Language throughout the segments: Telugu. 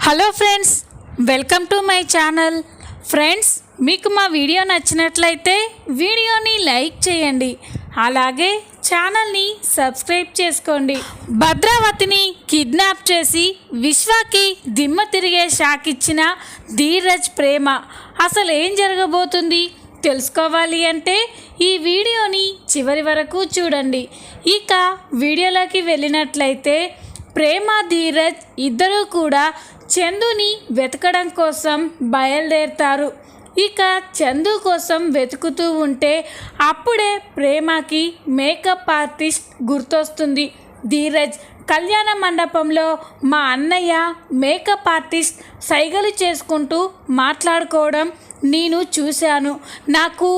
Hello friends, welcome to my channel. Friends, మీకు మా వీడియో నచ్చినట్లయితే వీడియోని లైక్ చేయండి, అలాగే ఛానల్ని సబ్స్క్రైబ్ చేసుకోండి. భద్రావతిని కిడ్నాప్ చేసి విశ్వాకి దిమ్మ తిరిగే షాక్ ఇచ్చిన ధీరజ్ ప్రేమ అసలు ఏం జరగబోతుంది తెలుసుకోవాలి అంటే ఈ వీడియోని చివరి వరకు చూడండి. ఇక వీడియోలోకి వెళ్ళినట్లయితే ప్రేమ ధీరజ్ ఇద్దరూ కూడా చందుని వెతకడం కోసం బయలుదేరుతారు. ఇక చందు కోసం వెతుకుతూ ఉంటే అప్పుడే ప్రేమకి మేకప్ ఆర్టిస్ట్ గుర్తొస్తుంది. ధీరజ్ కళ్యాణ మండపంలో మా అన్నయ్య మేకప్ ఆర్టిస్ట్ సైగలు చేసుకుంటూ మాట్లాడుకోవడం నేను చూశాను. నాకు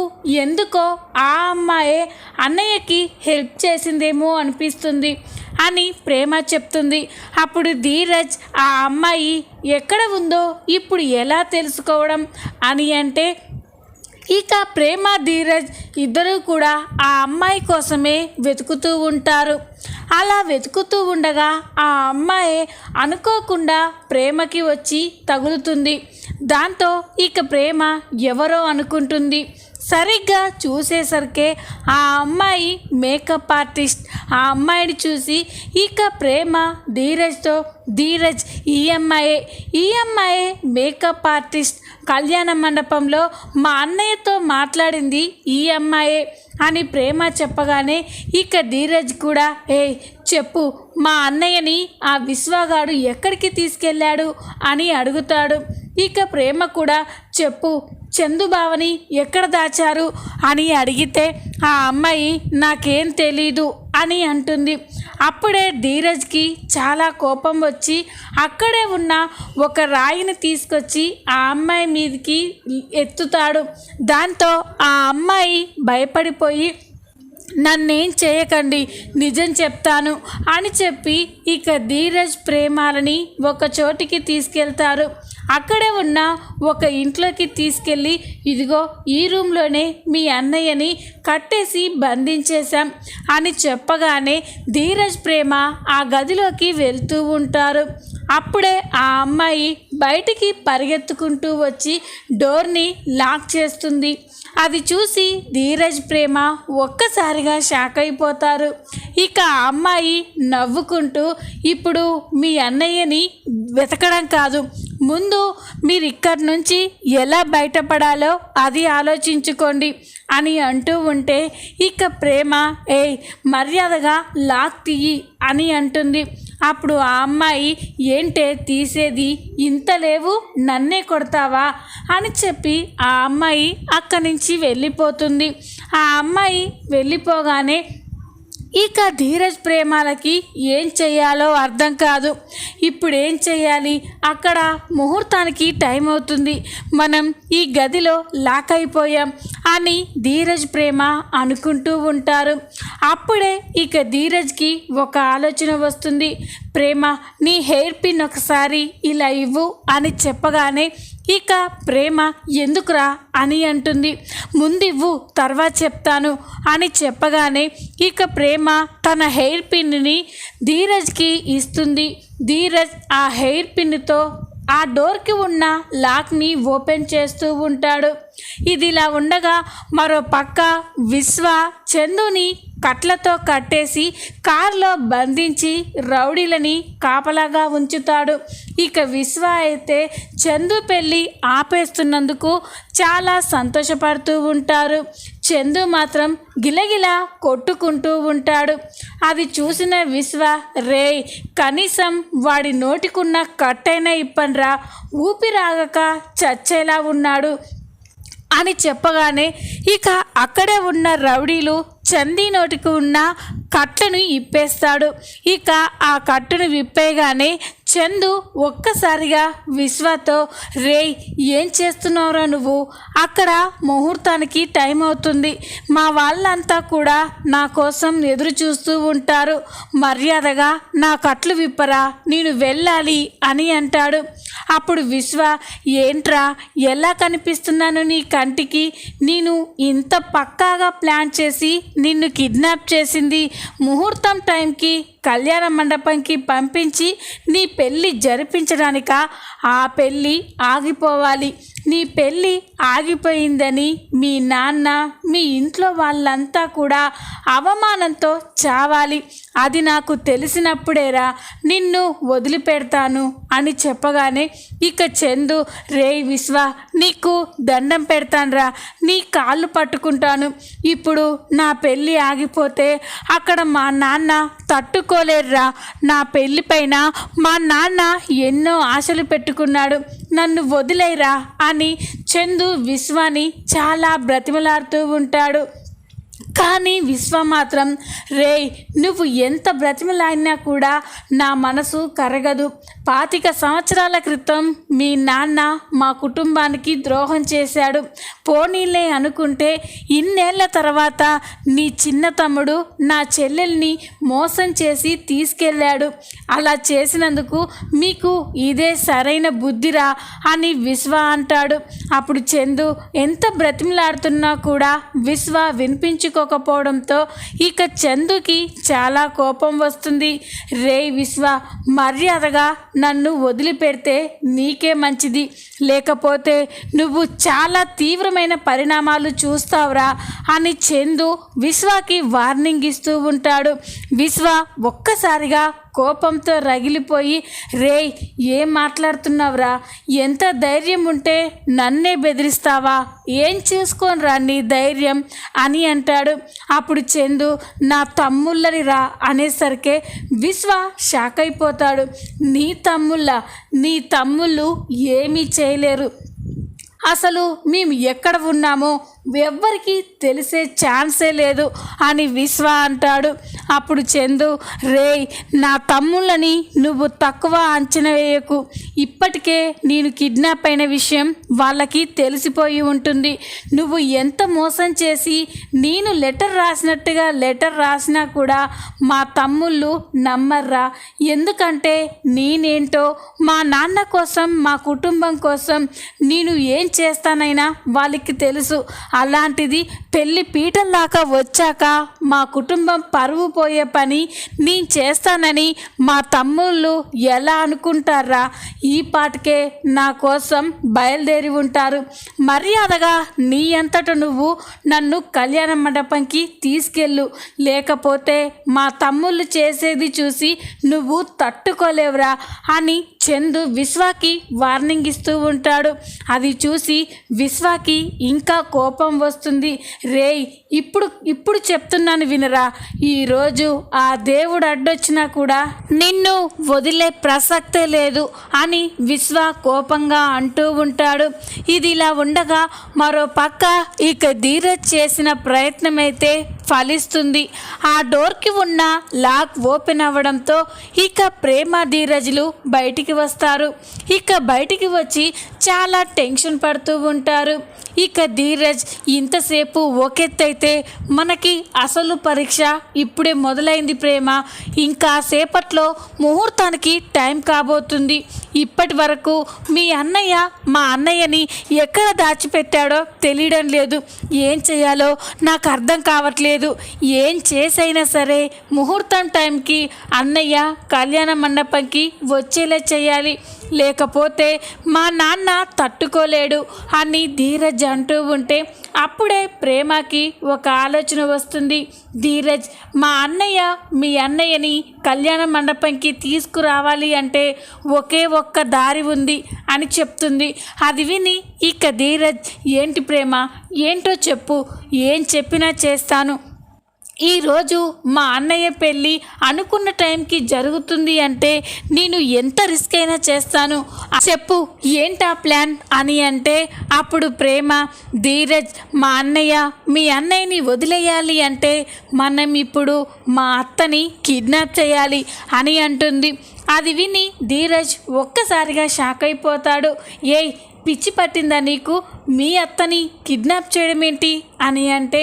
ఎందుకో ఆ అమ్మాయే అన్నయ్యకి హెల్ప్ చేసిందేమో అనిపిస్తుంది అని ప్రేమ చెప్తుంది. అప్పుడు ధీరజ్ ఆ అమ్మాయి ఎక్కడ ఉందో ఇప్పుడు ఎలా తెలుసుకోవడం అని అంటే ఇక ప్రేమ ధీరజ్ ఇద్దరూ కూడా ఆ అమ్మాయి కోసమే వెతుకుతూ ఉంటారు. అలా వెతుకుతూ ఉండగా ఆ అమ్మాయి అనుకోకుండా ప్రేమకి వచ్చి తగులుతుంది. దాంతో ఇక ప్రేమ ఎవరో అనుకుంటుంది. సరిగ్గా చూసేసరికే ఆ అమ్మాయి మేకప్ ఆర్టిస్ట్. ఆ అమ్మాయిని చూసి ఇక ప్రేమ ధీరజ్తో, ధీరజ్ ఈ అమ్మాయే మేకప్ ఆర్టిస్ట్, కళ్యాణ మండపంలో మా అన్నయ్యతో మాట్లాడింది ఈ అమ్మాయే అని ప్రేమ చెప్పగానే ఇక ధీరజ్ కూడా చెప్పు, మా అన్నయ్యని ఆ విశ్వగాడు ఎక్కడికి తీసుకెళ్ళాడు అని అడుగుతాడు. ఇక ప్రేమ కూడా చెప్పు, చందుబావని ఎక్కడ దాచారు అని అడిగితే ఆ అమ్మాయి నాకేం తెలీదు అని అంటుంది. అప్పుడే ధీరజ్కి చాలా కోపం వచ్చి అక్కడే ఉన్న ఒక రాయిని తీసుకొచ్చి ఆ అమ్మాయి మీదకి ఎత్తుతాడు. దాంతో ఆ అమ్మాయి భయపడిపోయి నన్నేం చేయకండి, నిజం చెప్తాను అని చెప్పి ఇక ధీరజ్ ప్రేమలని ఒక చోటికి తీసుకెళ్తారు. అక్కడే ఉన్న ఒక ఇంట్లోకి తీసుకెళ్ళి ఇదిగో ఈ రూమ్లోనే మీ అన్నయ్యని కట్టేసి బంధించేశాం అని చెప్పగానే ధీరజ్ ప్రేమ ఆ గదిలోకి వెళ్తూ ఉంటారు. అప్పుడే ఆ అమ్మాయి బయటికి పరిగెత్తుకుంటూ వచ్చి డోర్ని లాక్ చేస్తుంది. అది చూసి ధీరజ్ ప్రేమ ఒక్కసారిగా షాక్ అయిపోతారు. ఇక ఆ అమ్మాయి నవ్వుకుంటూ ఇప్పుడు మీ అన్నయ్యని వెతకడం కాదు, ముందు మీరు ఇక్కడి నుంచి ఎలా బయటపడాలో అది ఆలోచించుకోండి అని అంటూ ఉంటే ఇక ప్రేమ మర్యాదగా లాక్ తీయి అని అంటుంది. అప్పుడు ఆ అమ్మాయి ఏంటే తీసేది, ఇంత లేవు నన్నే కొడతావా అని చెప్పి ఆ అమ్మాయి అక్కడి నుంచి వెళ్ళిపోతుంది. ఆ అమ్మాయి వెళ్ళిపోగానే ఇక ధీరజ్ ప్రేమలకి ఏం చెయ్యాలో అర్థం కాదు. ఇప్పుడు ఏం చెయ్యాలి, అక్కడ ముహూర్తానికి టైం అవుతుంది, మనం ఈ గదిలో లాక్ అయిపోయాం అని ధీరజ్ ప్రేమ అనుకుంటూ ఉంటారు. అప్పుడే ఇక ధీరజ్కి ఒక ఆలోచన వస్తుంది. ప్రేమ నీ హెయిర్ పిన్ ఒకసారి ఇలా ఇవ్వు అని చెప్పగానే ఇక ప్రేమ ఎందుకురా అని అంటుంది. ముందివ్వు తర్వాత చెప్తాను అని చెప్పగానే ఇక ప్రేమ తన హెయిర్ పిన్ని ధీరజ్కి ఇస్తుంది. ధీరజ్ ఆ హెయిర్ పిన్తో ఆ డోర్కి ఉన్న లాక్ని ఓపెన్ చేస్తూ ఉంటాడు. ఇదిలా ఉండగా మరో పక్క విశ్వ చందుని కట్లతో కట్టేసి కారులో బంధించి రౌడీలని కాపలాగా ఉంచుతాడు. ఇక విశ్వ అయితే చందు పెళ్ళి ఆపేస్తున్నందుకు చాలా సంతోషపడుతూ ఉంటారు. చందు మాత్రం గిలగిలా కొట్టుకుంటూ ఉంటాడు. అది చూసిన విశ్వ కనీసం వాడి నోటికున్న కట్టైనా ఇప్పండ్రా, ఊపిరాగక చచ్చేలా ఉన్నాడు అని చెప్పగానే ఇక అక్కడే ఉన్న రౌడీలు చందీ నోటికి ఉన్న కట్టను ఇప్పేస్తాడు. ఇక ఆ కట్టును విప్పేగానే చందు ఒక్కసారిగా విశ్వతో ఏం చేస్తున్నావురా నువ్వు, అక్కడ ముహూర్తానికి టైం అవుతుంది, మా వాళ్ళంతా కూడా నా కోసం ఎదురు చూస్తూ ఉంటారు, మర్యాదగా నా కట్లు విప్పరా, నేను వెళ్ళాలి అని అంటాడు. అప్పుడు విశ్వ ఏంట్రా ఎలా కనిపిస్తున్నాను నీ కంటికి, నేను ఇంత పక్కాగా ప్లాన్ చేసి నిన్ను కిడ్నాప్ చేసింది ముహూర్తం టైంకి కళ్యాణ మండపంకి పంపించి నీ పెళ్ళి జరిపించడానిక? ఆ పెళ్ళి ఆగిపోవాలి. నీ పెళ్ళి ఆగిపోయిందని మీ నాన్న, మీ ఇంట్లో వాళ్ళంతా కూడా అవమానంతో చావాలి. అది నాకు తెలిసినప్పుడేరా నిన్ను వదిలిపెడతాను అని చెప్పగానే ఇక చందు, రే విశ్వ, నీకు దండం పెడతానురా, నీ కాళ్ళు పట్టుకుంటాను. ఇప్పుడు నా పెళ్ళి ఆగిపోతే అక్కడ మా నాన్న తట్టుకోలేరురా. నా పెళ్ళి పైన మా నాన్న ఎన్నో ఆశలు పెట్టుకున్నాడు, నన్ను వదిలేరా అని చందు విశ్వాని చాలా బ్రతిమలాడుతూ ఉంటాడు. కానీ విశ్వ మాత్రం, రేయ్ నువ్వు ఎంత బ్రతిమలాడినా కూడా నా మనసు కరగదు. 25 సంవత్సరాల క్రితం మీ నాన్న మా కుటుంబానికి ద్రోహం చేశాడు. పోనీలే అనుకుంటే ఇన్నేళ్ల తర్వాత నీ చిన్న తమ్ముడు నా చెల్లెల్ని మోసం చేసి తీసుకెళ్ళాడు. అలా చేసినందుకు మీకు ఇదే సరైన బుద్ధిరా అని విశ్వ అంటాడు. అప్పుడు చందు ఎంత బ్రతిమలాడుతున్నా కూడా విశ్వ వినిపించుకోకపోవడంతో ఇక చందుకి చాలా కోపం వస్తుంది. రే విశ్వ, మర్యాదగా నన్ను వదిలిపెడితే నీకే మంచిది, లేకపోతే నువ్వు చాలా తీవ్రమైన పరిణామాలు చూస్తావురా అని చందు విశ్వకి వార్నింగ్ ఇస్తూ ఉంటాడు. విశ్వ ఒక్కసారిగా కోపంతో రగిలిపోయి, రేయ్ ఏం మాట్లాడుతున్నావురా? ఎంత ధైర్యం ఉంటే నన్నే బెదిరిస్తావా? ఏం చూసుకోనరా నీ ధైర్యం అని అంటాడు. అప్పుడు చందు, నా తమ్ముళ్ళని రా అనేసరికి విశ్వ షాక్ అయిపోతాడు. నీ తమ్ముళ్ళు ఏమీ చేయలేరు. అసలు మేము ఎక్కడ ఉన్నామో ఎవ్వరికి తెలిసే ఛాన్సే లేదు అని విశ్వ అంటాడు. అప్పుడు చందు, రేయ్ నా తమ్ముళ్ళని నువ్వు తక్కువ అంచనా వేయకు. ఇప్పటికే నేను కిడ్నాప్ అయిన విషయం వాళ్ళకి తెలిసిపోయి ఉంటుంది. నువ్వు ఎంత మోసం చేసి నేను లెటర్ రాసినా కూడా మా తమ్ముళ్ళు నమ్మర్రా. ఎందుకంటే నేనేంటో మా నాన్న కోసం, మా కుటుంబం కోసం నేను ఏం చేస్తానైనా వాళ్ళకి తెలుసు. అలాంటిది పెళ్ళి పీటల దాకా వచ్చాక మా కుటుంబం పరువు పోయే పని నేను చేస్తానని మా తమ్ముళ్ళు ఎలా అనుకుంటారా? ఈ పాటికే నా కోసం బయలుదేరి ఉంటారు. మర్యాదగా నీ అంతట నువ్వు నన్ను కళ్యాణ మండపంకి తీసుకెళ్ళు, లేకపోతే మా తమ్ముళ్ళు చేసేది చూసి నువ్వు తట్టుకోలేవురా అని చందు విశ్వాకి వార్నింగ్ ఇస్తూ ఉంటాడు. అది చూసి విశ్వాకి ఇంకా కోపం వస్తుంది. రేయ్ ఇప్పుడు చెప్తున్నాను వినరా, ఈరోజు ఆ దేవుడు అడ్డొచ్చినా కూడా నిన్ను వదిలే ప్రసక్తే లేదు అని విశ్వ కోపంగా అంటూ ఉంటాడు. ఇది ఇలా ఉండగా మరో పక్క ఇక ధీరజ్ చేసిన ప్రయత్నమైతే ఫలిస్తుంది. ఆ డోర్కి ఉన్న లాక్ ఓపెన్ అవ్వడంతో ఇక ప్రేమ ధీరజ్లు బయటికి వస్తారు. ఇక బయటికి వచ్చి చాలా టెన్షన్ పడుతూ ఉంటారు. ఇక ధీరజ్, ఇంతసేపు ఒకెత్తైతే మనకి అసలు పరీక్ష ఇప్పుడే మొదలైంది ప్రేమ. ఇంకా సేపట్లో ముహూర్తానికి టైం కాబోతుంది. ఇప్పటి వరకు మీ అన్నయ్య మా అన్నయ్యని ఎక్కడ దాచిపెట్టాడో తెలియడం లేదు. ఏం చేయాలో నాకు అర్థం కావట్లేదు. ఏం చేసైనా సరే ముహూర్తం టైంకి అన్నయ్య కళ్యాణ మండపంకి వచ్చేలా చేయాలి, లేకపోతే మా నాన్న తట్టుకోలేడు అని ధీరజ్ అంటూ ఉంటే అప్పుడే ప్రేమకి ఒక ఆలోచన వస్తుంది. ధీరజ్, మా అన్నయ్య మీ అన్నయ్యని కళ్యాణ మండపంకి తీసుకురావాలి అంటే ఒకే ఒక్క దారి ఉంది అని చెప్తుంది. అది విని ఇక ధీరజ్, ఏంటి ప్రేమ, ఏంటో చెప్పు, ఏం చెప్పినా చేస్తాను. ఈరోజు మా అన్నయ్య పెళ్ళి అనుకున్న టైంకి జరుగుతుంది అంటే నేను ఎంత రిస్క్ అయినా చేస్తాను, చెప్పు ఏంటా ప్లాన్ అని అంటే అప్పుడు ప్రేమ, ధీరజ్, మా అన్నయ్య మీ అన్నయ్యని వదిలేయాలి అంటే మనం ఇప్పుడు మా అత్తని కిడ్నాప్ చేయాలి అని అంటుంది. అది విని ధీరజ్ ఒక్కసారిగా షాక్ అయిపోతాడు. ఏయ్ పిచ్చి పట్టిందా నీకు? మీ అత్తని కిడ్నాప్ చేయడం ఏంటి అని అంటే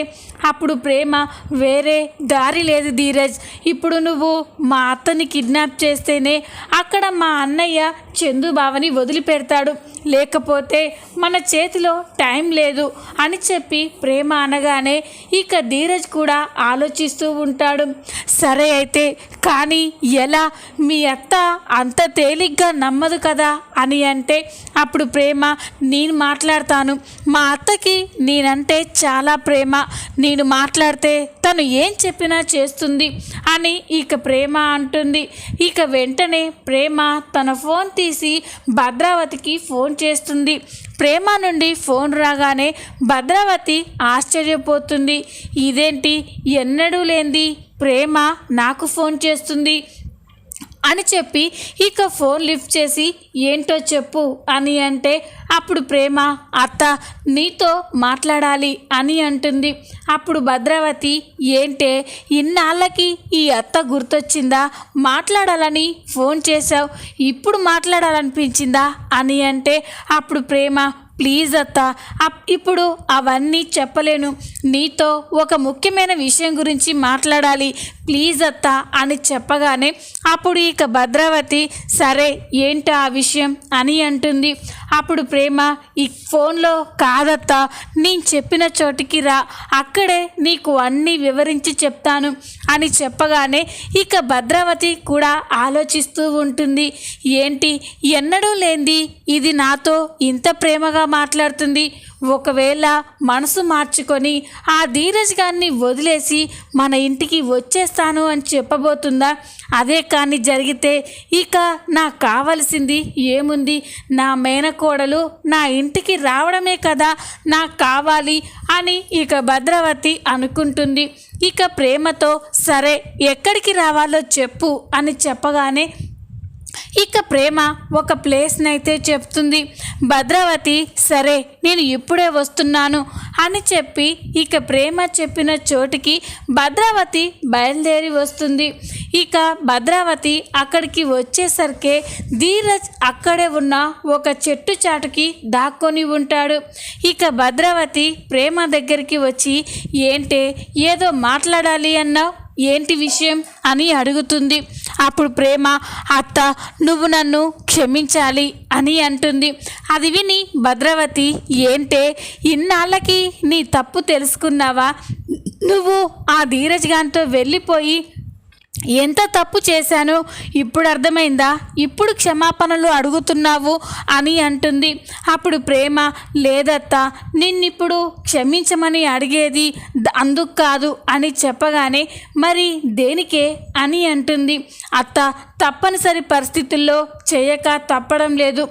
అప్పుడు ప్రేమ వేరే దారి లేదు ధీరజ్, ఇప్పుడు నువ్వు మా అత్తని కిడ్నాప్ చేస్తేనే అక్కడ మా అన్నయ్య చందు బావని వదిలిపెడతాడు, లేకపోతే మన చేతిలో టైం లేదు అని చెప్పి ప్రేమ అనగానే ఇక ధీరజ్ కూడా ఆలోచిస్తూ ఉంటాడు. సరే అయితే కానీ ఎలా, మీ అత్త అంత తేలిగ్గా నమ్మదు కదా అని అంటే అప్పుడు ప్రేమ నేను మాట్లాడతాను, మా అత్తకి నేనంటే చాలా ప్రేమ, నేను మాట్లాడితే తను ఏం చెప్పినా చేస్తుంది అని ఇక ప్రేమ అంటుంది. ఇక వెంటనే ప్రేమ తన ఫోన్ తీసి భద్రావతికి ఫోన్ చేస్తుంది. ప్రేమ నుండి ఫోన్ రాగానే భద్రావతి ఆశ్చర్యపోతుంది. ఇదేంటి, ఎన్నడూ లేనిది ప్రేమ నాకు ఫోన్ చేస్తుంది అని చెప్పి ఇక ఫోన్ లిఫ్ట్ చేసి ఏంటో చెప్పు అని అంటే అప్పుడు ప్రేమ అత్త నీతో మాట్లాడాలి అని అంటుంది. అప్పుడు భద్రావతి ఏంటే ఇన్నాళ్ళకి ఈ అత్త గుర్తొచ్చిందా, మాట్లాడాలని ఫోన్ చేశావు, ఇప్పుడు మాట్లాడాలనిపించిందా అని అంటే అప్పుడు ప్రేమ ప్లీజ్ అత్త ఇప్పుడు అవన్నీ చెప్పలేను, నీతో ఒక ముఖ్యమైన విషయం గురించి మాట్లాడాలి ప్లీజ్ అత్త అని చెప్పగానే అప్పుడు ఇక భద్రావతి సరే ఏంటి ఆ విషయం అని అంటుంది. అప్పుడు ప్రేమ ఈ ఫోన్లో కాదత్త, నేను చెప్పిన చోటికి రా, అక్కడే నీకు అన్నీ వివరించి చెప్తాను అని చెప్పగానే ఇక భద్రావతి కూడా ఆలోచిస్తూ ఉంటుంది. ఏంటి ఎన్నడూ లేనిది ఇది నాతో ఇంత ప్రేమగా మాట్లాడుతుంది, ఒకవేళ మనసు మార్చుకొని ఆ ధీరజ్ గారిని వదిలేసి మన ఇంటికి వచ్చేస్తాను అని చెప్పబోతుందా? అదే కానీ జరిగితే ఇక నాకు కావలసింది ఏముంది, నా మేనకోడలు నా ఇంటికి రావడమే కదా నాకు కావాలి అని ఇక భద్రావతి అనుకుంటుంది. ఇక ప్రేమతో సరే ఎక్కడికి రావాలో చెప్పు అని చెప్పగానే ఇక ప్రేమ ఒక ప్లేస్ని అయితే చెప్తుంది. భద్రావతి సరే నేను ఇప్పుడే వస్తున్నాను అని చెప్పి ఇక ప్రేమ చెప్పిన చోటికి భద్రావతి బయలుదేరి వస్తుంది. ఇక భద్రావతి అక్కడికి వచ్చేసరికి ధీరజ్ అక్కడే ఉన్న ఒక చెట్టు చాటుకి దాక్కొని ఉంటాడు. ఇక భద్రావతి ప్రేమ దగ్గరికి వచ్చి ఏంటే ఏదో మాట్లాడాలి అన్నావు, ఏంటి విషయం అని అడుగుతుంది. అప్పుడు ప్రేమ అత్త నువ్వు నన్ను క్షమించాలి అని అంటుంది. అది విని భద్రావతి ఏంటే ఇన్నాళ్ళకి నీ తప్పు తెలుసుకున్నావా, నువ్వు ఆ ధీరజ్ గారితో వెళ్ళిపోయి ఎంత తప్పు చేశానో ఇప్పుడు అర్థమైందా, ఇప్పుడు క్షమాపణలు అడుగుతున్నావు అని అంటుంది. అప్పుడు ప్రేమ లేదత్తా నిన్నిప్పుడు క్షమించమని అడిగేది అందుకు కాదు అని చెప్పగానే మరి దేనికే అని అంటుంది. అత్త తప్పనిసరి పరిస్థితుల్లో చేయక తప్పడం లేదు,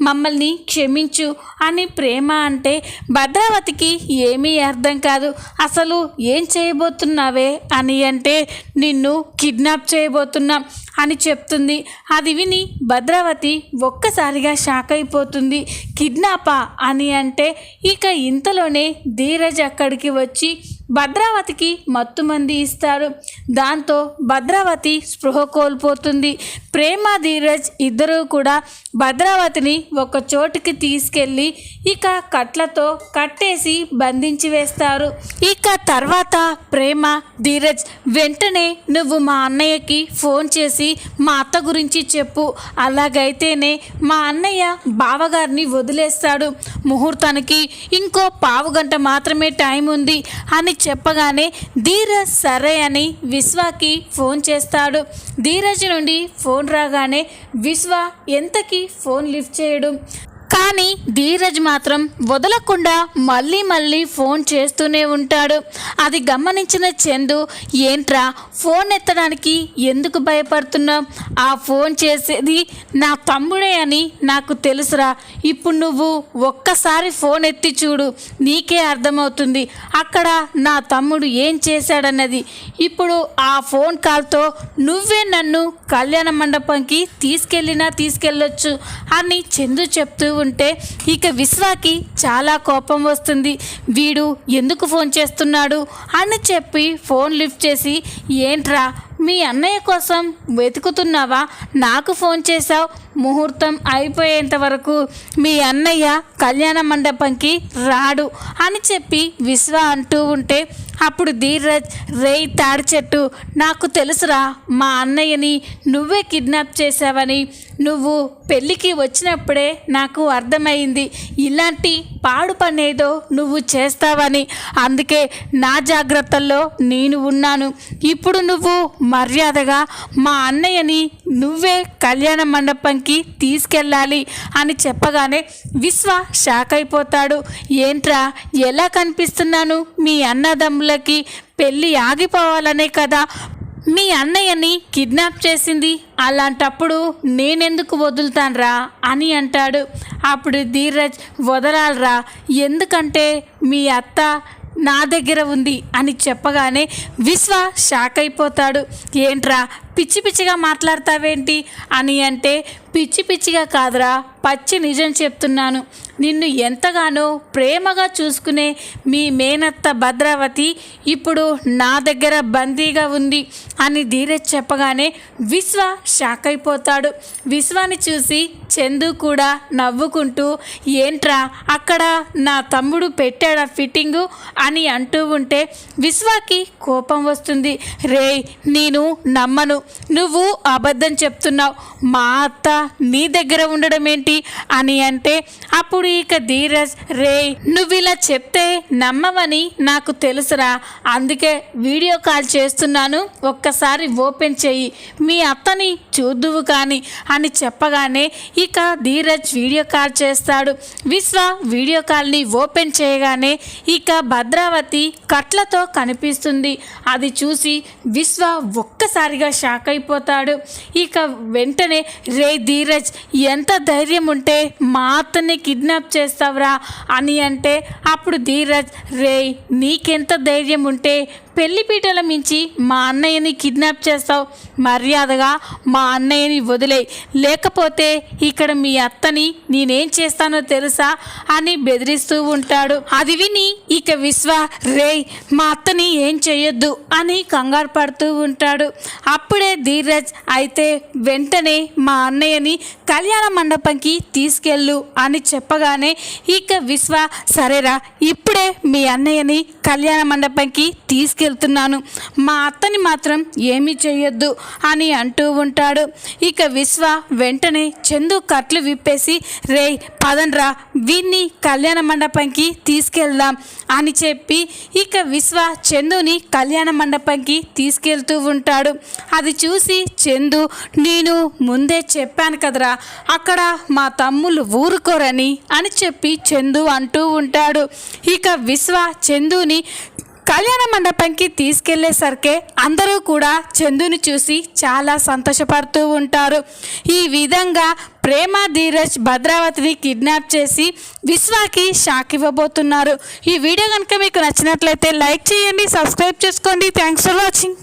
మమ్మల్ని క్షమించు అని ప్రేమ అంటే భద్రావతికి ఏమీ అర్థం కాదు. అసలు ఏం చేయబోతున్నావే అని అంటే నిన్ను కిడ్నాప్ చేయబోతున్నాం అని చెప్తుంది. అది విని భద్రావతి ఒక్కసారిగా షాక్ అయిపోతుంది. కిడ్నాపా అని అంటే ఇక ఇంతలోనే ధీరజ్ అక్కడికి వచ్చి భద్రావతికి మత్తుమంది ఇస్తారు. దాంతో భద్రావతి స్పృహ కోల్పోతుంది. ప్రేమ ధీరజ్ ఇద్దరూ కూడా భద్రావతిని ఒక చోటుకి తీసుకెళ్ళి ఇక కట్లతో కట్టేసి బంధించి వేస్తారు. ఇక తర్వాత ప్రేమ ధీరజ్ వెంటనే నువ్వు మా అన్నయ్యకి ఫోన్ చేసి మా అత్త గురించి చెప్పు, అలాగైతేనే మా అన్నయ్య బావగారిని వదిలేస్తాడు, ముహూర్తానికి ఇంకో పావుగంట మాత్రమే టైం ఉంది అని చెప్పగానే ధీరజ్ సరే అని విశ్వాకి ఫోన్ చేస్తాడు. ధీరజ్ నుండి ఫోన్ రాగానే విశ్వ ఎంతకీ ఫోన్ లిఫ్ట్ చేయడు, కానీ ధీరజ్ మాత్రం వదలకుండా మళ్ళీ ఫోన్ చేస్తూనే ఉంటాడు. అది గమనించిన చందు ఏంట్రా ఫోన్ ఎత్తడానికి ఎందుకు భయపడుతున్నావు, ఆ ఫోన్ చేసేది నా తమ్ముడే అని నాకు తెలుసురా, ఇప్పుడు నువ్వు ఒక్కసారి ఫోన్ ఎత్తి చూడు నీకే అర్థమవుతుంది అక్కడ నా తమ్ముడు ఏం చేశాడన్నది. ఇప్పుడు ఆ ఫోన్ కాల్తో నువ్వే నన్ను కళ్యాణ మండపంకి తీసుకెళ్ళొచ్చు అని చందు చెప్తూ ఉంటే ఇక విశ్వాకి చాలా కోపం వస్తుంది. వీడు ఎందుకు ఫోన్ చేస్తున్నాడు అని చెప్పి ఫోన్ లిఫ్ట్ చేసి ఏంట్రా మీ అన్నయ్య కోసం వెతుకుతున్నావా, నాకు ఫోన్ చేశావు, ముహూర్తం అయిపోయేంత వరకు మీ అన్నయ్య కళ్యాణ మండపంకి రాడు అని చెప్పి విశ్వ అంటూ ఉంటే అప్పుడు ధీరజ్, రేయ్ తాడి చెట్టు, నాకు తెలుసురా మా అన్నయ్యని నువ్వే కిడ్నాప్ చేసావని. నువ్వు పెళ్ళికి వచ్చినప్పుడే నాకు అర్థమైంది ఇలాంటి పాడు పనేదో నువ్వు చేస్తావని. అందుకే నా జాగ్రత్తల్లో నేను ఉన్నాను. ఇప్పుడు నువ్వు మర్యాదగా మా అన్నయ్యని నువ్వే కళ్యాణ మండపంకి తీసుకెళ్ళాలి అని చెప్పగానే విశ్వ షాక్ అయిపోతాడు. ఏంట్రా, ఎలా కనిపిస్తున్నాను మీ అన్నదమ్ములకి? పెళ్ళి ఆగిపోవాలనే కదా మీ అన్నయ్యని కిడ్నాప్ చేసింది. అలాంటప్పుడు నేనెందుకు వదులుతాన్రా అని అంటాడు. అప్పుడు ధీరజ్, వదలాలరా, ఎందుకంటే మీ అత్త నా దగ్గర ఉంది అని చెప్పగానే విశ్వ షాక్ అయిపోతాడు. ఏంట్రా పిచ్చి పిచ్చిగా మాట్లాడతావేంటి అని అంటే, పిచ్చి పిచ్చిగా కాదురా, పచ్చి నిజం చెప్తున్నాను. నిన్ను ఎంతగానో ప్రేమగా చూసుకునే మీ మేనత్త భద్రావతి ఇప్పుడు నా దగ్గర బందీగా ఉంది అని ధీరజ్ చెప్పగానే విశ్వ షాక్ అయిపోతాడు. విశ్వాని చూసి చందు కూడా నవ్వుకుంటూ, ఏంట్రా అక్కడ నా తమ్ముడు పెట్టాడా ఫిట్టింగు అని అంటూ ఉంటే విశ్వాకి కోపం వస్తుంది. రేయ్, నేను నమ్మను, నువ్వు అబద్ధం చెప్తున్నావు. మా అత్త నీ దగ్గర ఉండడం ఏంటి అని అంటే అప్పుడు ఇక ధీరజ్, రేయ్ నువ్వు ఇలా చెప్తే నమ్మవని నాకు తెలుసురా, అందుకే వీడియో కాల్ చేస్తున్నాను, ఒక్కసారి ఓపెన్ చెయ్యి, మీ అత్తని చూద్దువు కానీ అని చెప్పగానే ఇక ధీరజ్ వీడియో కాల్ చేస్తాడు. విశ్వ వీడియో కాల్ని ఓపెన్ చేయగానే ఇక భద్రావతి కట్లతో కనిపిస్తుంది. అది చూసి విశ్వ ఒక్కసారిగా షాక్ అయిపోతాడు. ఇక వెంటనే, రే ధీరజ్, ఎంత ధైర్యం ఉంటే మా అత్తని కిడ్నాప్ చేస్తావురా అని అంటే అప్పుడు ధీరజ్, రే నీకెంత ధైర్యం ఉంటే పెళ్లిపీటల మించి మా అన్నయ్యని కిడ్నాప్ చేస్తావు? మర్యాదగా మా అన్నయ్యని వదిలేయి, లేకపోతే ఇక్కడ మీ అత్తని నేనేం చేస్తానో తెలుసా అని బెదిరిస్తూ ఉంటాడు. అది విని ఇక విశ్వ, రేయ్ మా అత్తని ఏం చేయొద్దు అని కంగారు పడుతూ ఉంటాడు. అప్పుడే ధీరజ్, అయితే వెంటనే మా అన్నయ్యని కళ్యాణ మండపంకి తీసుకెళ్ళు అని చెప్పగానే ఇక విశ్వ, సరేరా ఇప్పుడే మీ అన్నయ్యని కళ్యాణ మండపంకి తీసుకెళ్తున్నాను, మా అత్తని మాత్రం ఏమీ చెయ్యొద్దు అని అంటూ ఉంటాడు. ఇక విశ్వ వెంటనే చందు కట్లు విప్పేసి, రేయ్ పదండ్రా వీన్ని కళ్యాణ మండపంకి తీసుకెళ్దాం అని చెప్పి ఇక విశ్వ చందుని కళ్యాణ మండపంకి తీసుకెళ్తూ ఉంటాడు. అది చూసి చందు, నేను ముందే చెప్పాను కదరా అక్కడ మా తమ్ముళ్ళు ఊరుకోరని అని చెప్పి చందు అంటూ ఉంటాడు. ఇక విశ్వ చందుని కళ్యాణ మండపంకి తీసుకెళ్లేసరికి అందరూ కూడా చందుని చూసి చాలా సంతోషపడుతూ ఉంటారు. ఈ విధంగా ప్రేమ ధీరజ్ భద్రావతిని కిడ్నాప్ చేసి విశ్వాకి షాక్ ఇవ్వబోతున్నారు. ఈ వీడియో కనుక మీకు నచ్చినట్లయితే లైక్ చేయండి, సబ్స్క్రైబ్ చేసుకోండి. Thanks for watching.